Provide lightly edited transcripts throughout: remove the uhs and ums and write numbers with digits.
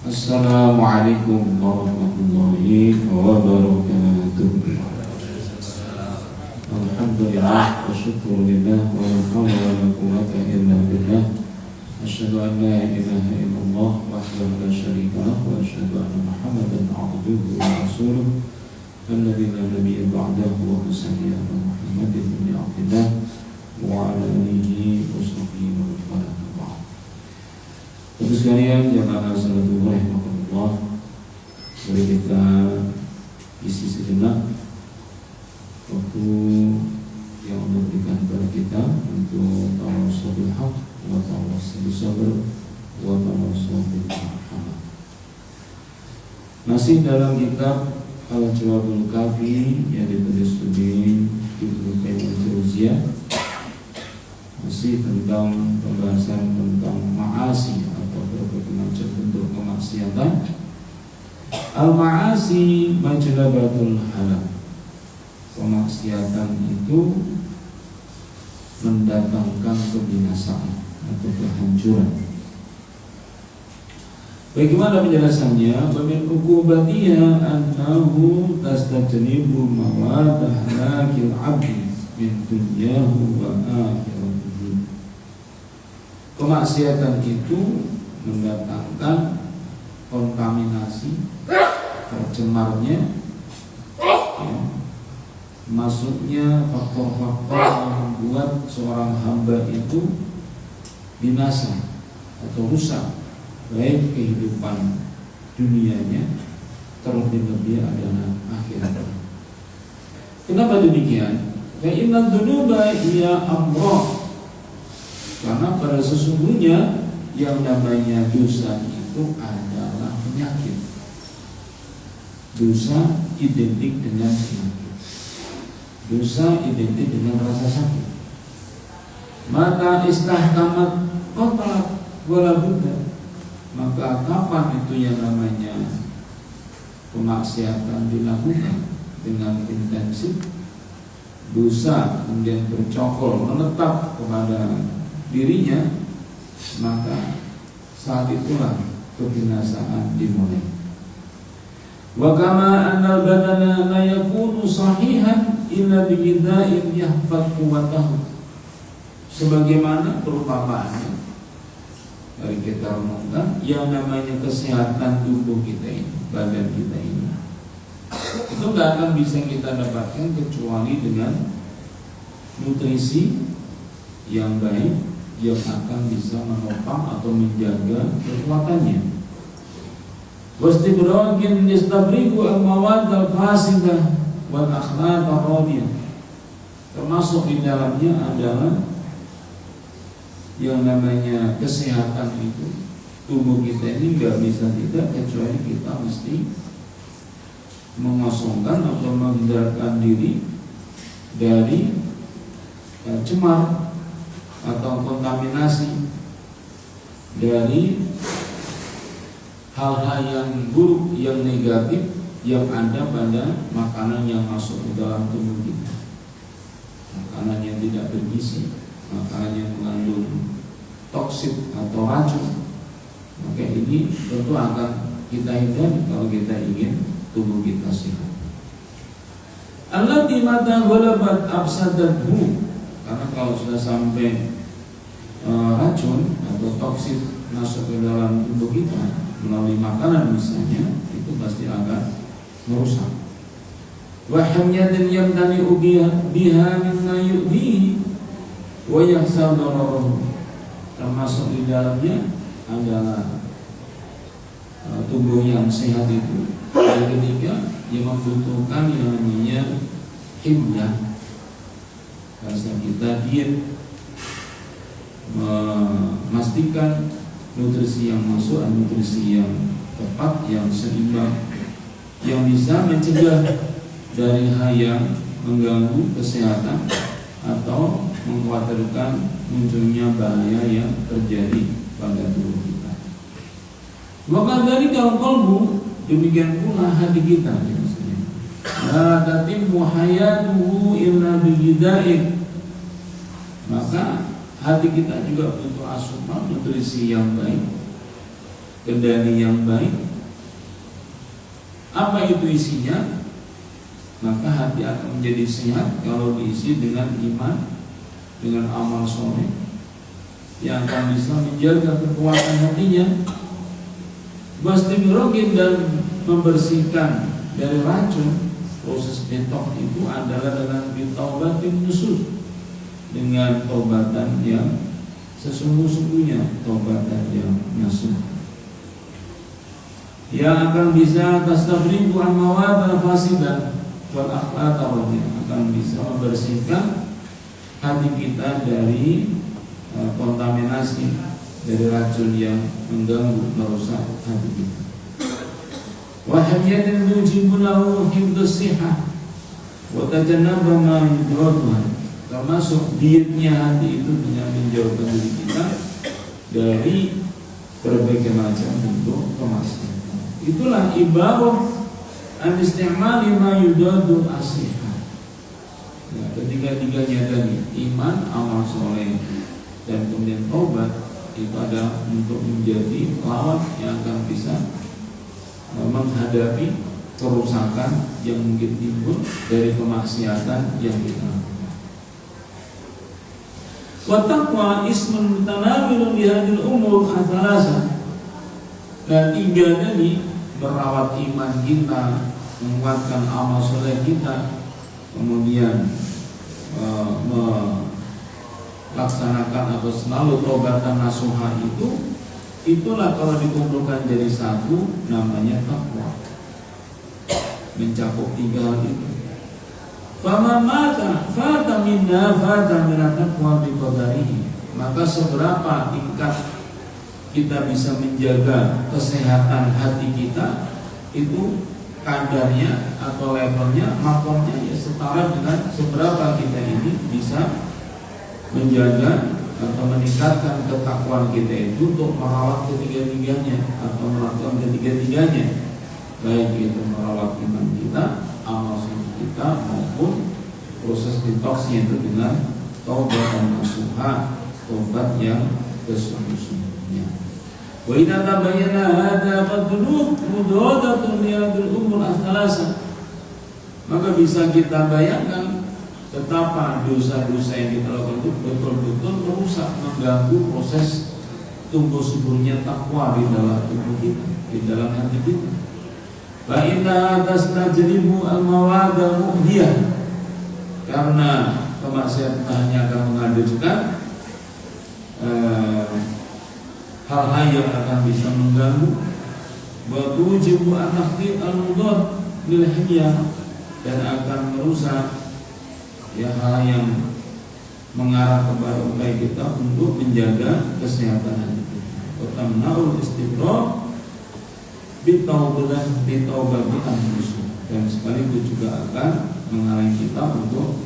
Assalamualaikum warahmatullahi wabarakatuh. Alhamdulillah wa syukurillah wa la hawla wa la quwwata illa billah. Asyhadu an la ilaha illallah wahdahu la syarika lah wa asyhadu anna Muhammadan abduhu wa rasuluh alladzi la nabiyya ba'dahu wa salli ala Muhammadin bin Abdillah wa ala alihi wa sahbihi wa man wala. Terus sekalian jamaah salatul rahmatullah, mari kita isi sejenak waktu yang Allah berikan kepada kita untuk tawasul bil haq wa tawasul bis sabr wa tawasul bil marhamah. Masih dalam kitab Al-Jawabul Kafi yang ditulis oleh Ibnu Qayyim al-Jauziyah, masih tentang pembahasan tentang ma'asi atau berbagai macam bentuk kemaksiatan. Al-ma'asi majlabatul halal. Kemaksiatan itu mendatangkan kebinasaan atau kehancuran. Bagaimana penjelasannya? Bamin uqubatiha annahu tastajnibu mawadah lakil abdi min dunyahu wa akhiratihi. Kemaksiatan itu mendatangkan kontaminasi, tercemarnya, masuknya faktor-faktor yang membuat seorang hamba itu binasa atau rusak, baik kehidupan dunianya, terlebih-lebih adalah akhiratnya. Kenapa demikian? Karena dunuba ia amroh. Karena pada sesungguhnya yang namanya dosa itu adalah penyakit. Dosa identik dengan penyakit. Dosa identik dengan rasa sakit. Maka istahkamat kotak wala buddha. Maka kapan itu yang namanya kemaksiatan dilakukan dengan intensif, dosa kemudian bercokol menetap kepada dirinya, maka saat itulah kebinasaan dimulai. Wa kama annal badana la yakunu sahihan illa bighidha'in yahfaz quwwatahu. Sebagaimana perumpamaannya dari kita renungkan, yang namanya kesehatan tubuh kita ini, badan kita ini, itu nggak akan bisa kita dapatkan kecuali dengan nutrisi yang baik yang akan bisa menopang atau menjaga kekuatannya. Wastibraqin yastabriqu al-mawad al-fasidah wal akhlaq ar-radiyah. Termasuk di dalamnya adalah yang namanya kesehatan itu. Tubuh kita ini nggak bisa tidak kecuali kita mesti mengosongkan atau menghindarkan diri dari cemar atau kontaminasi dari hal-hal yang buruk, yang negatif yang ada pada makanan yang masuk ke dalam tubuh kita. Makanan yang tidak bergizi, makanan yang mengandung toksik atau racun, maka ini tentu akan kita hindari kalau kita ingin tubuh kita sehat. Allati mata ghalabat afsadathu. Karena kalau sudah sampai racun atau toksik masuk ke dalam tubuh kita melalui makanan misalnya, itu pasti akan merusak. Wa hamyatin yamtani'u biha mimma yu'dihi wa yahsal dararuhu. Termasuk di dalamnya adalah tubuh yang sehat itu. Yang ketiga, yang membutuhkan yang namanya himyah. Bahasa kita diet, memastikan nutrisi yang masuk, nutrisi yang tepat, yang seimbang, yang bisa mencegah dari hal yang mengganggu kesehatan atau mengkhawatirkan munculnya bahaya yang terjadi pada tubuh kita. Maka dari kalau kalbu, demikian pula hati kita. La tatimmu hayatuhu illa bighidha'in. Maka hati kita juga butuh asupan nutrisi yang baik kendali yang baik. Apa itu isinya? Maka hati akan menjadi sehat kalau diisi dengan iman, dengan amal soleh yang akan bisa menjaga kekuatan hatinya, wastimrogin, dan membersihkan dari racun. Proses detox itu adalah dengan bitaubatin nusus, dengan tobatan yang sesungguh-sungguhnya, tobatan yang nasuh, yang akan bisa tastabriku amawat al-fasidan wal akhlaq, akan bisa membersihkan hati kita dari kontaminasi, dari racun yang mengganggu, merusak hati kita. Wahyatin tujibu lahu hifdzus sihah wa tajannaba ma yudradha, termasuk dietnya hati itu dengan menjauhkan diri kita dari berbagai macam bentuk kemaksiatan. Itulah ibarat an-istimali ma yudadu as-sihah. Ya, ketiga-tiganya tadi, iman, amal soleh, dan kemudian taubat, itu adalah untuk menjadi lawan yang akan bisa menghadapi kerusakan yang mungkin timbul dari kemaksiatan yang kita lakukan. Wa taqwa ismun mutanawilun li hadhil umur atsalasa. Dan tiga tadi, merawat iman kita, menguatkan amal soleh kita, kemudian melaksanakan atau selalu tobatan nasuha, itulah kalau dikumpulkan jadi satu namanya takwa, mencakup tiga hal itu. Fama mata fata minna fata minat taqwa biqadarihi, maka seberapa tingkat kita bisa menjaga kesehatan hati kita, itu kadarnya atau levelnya, makomnya ya setara dengan seberapa kita ini bisa menjaga atau meningkatkan ketakwaan kita itu untuk merawat ketiga-tiganya atau melakukan ketiga-tiganya, baik itu merawat iman kita, amal soleh kita, maupun proses detoxnya itu dengan taubat dan nasuha, taubat yang sesungguhnya. Wa idza tabayyana hadza fadlub mudadatun li hadhil umur as-salasa, maka bisa kita bayangkan betapa dosa-dosa yang kita lakukan itu betul-betul merusak, mengganggu proses tumbuh suburnya takwa di dalam tubuh kita, di dalam hati kita. Fa inna tastajlibu al-mawada muhdiyah, karena kemaksiatan hanya akan menghadirkan hal-hal yang akan bisa mengganggu. Wa tujibu an-naqdi al-mudad lil himyah, dan akan merusak ya hal yang mengarah kepada upaya kita untuk menjaga kesehatan hati kita. Pertama, istiqrah bitaubat an-nusuk, dan sekaligus juga akan menghalangi kita untuk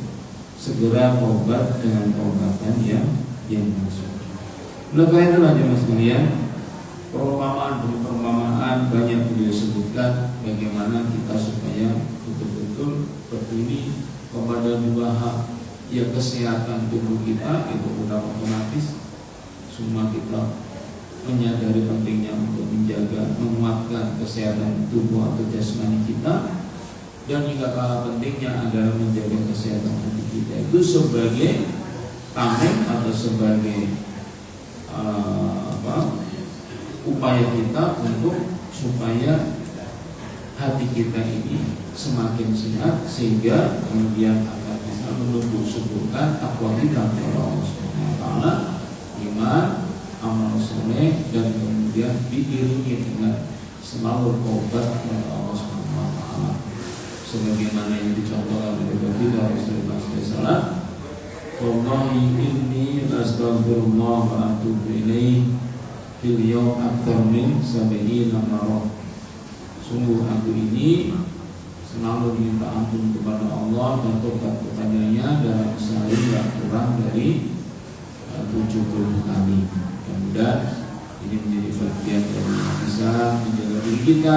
segera taubat dengan taubatan yang masuk. Oleh karena itulah jemaah sekalian, perumpamaan banyak beliau sebutkan bagaimana kita supaya betul-betul peduli kepada dua hal, ya kesehatan tubuh kita itu sudah otomatis semua kita menyadari pentingnya untuk menjaga, menguatkan kesehatan tubuh atau jasmani kita, dan juga kalah pentingnya adalah menjaga kesehatan hati kita itu sebagai tameng atau sebagai upaya kita untuk supaya hati kita ini semakin sehat, sehingga kemudian akan bisa menumbuh suburkan takwa kita kepada Allah Subhanahu wa taala, iman, amal soleh, dan kemudian diiringi dengan selalu taubat kepada Allah Subhanahu wa taala, sebagaimana yang dicontohkan oleh Baginda Rasulullah SAW. Wallahi inni astaghfirullah wa atubu ilaih fil yawm akthar min 70 marrah. Sungguh aku ini selalu minta ampun kepada Allah dan tobat kepadanya dalam sehari tidak kurang dari 70 kali. Mudah-mudahan ini menjadi bagian dari bisa menjaga diri kita,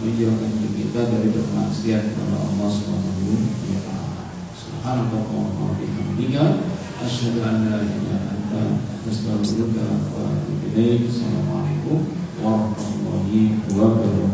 menjauhkan diri kita dari bermaksiat kepada Allah Subhanahu wa taala. Subhanallah wa bihamdihi, asyhadu an la ilaha illa anta, astaghfiruka wa atubu ilaik. Assalamualaikum warahmatullahi wabarakatuh. wabarakatuh.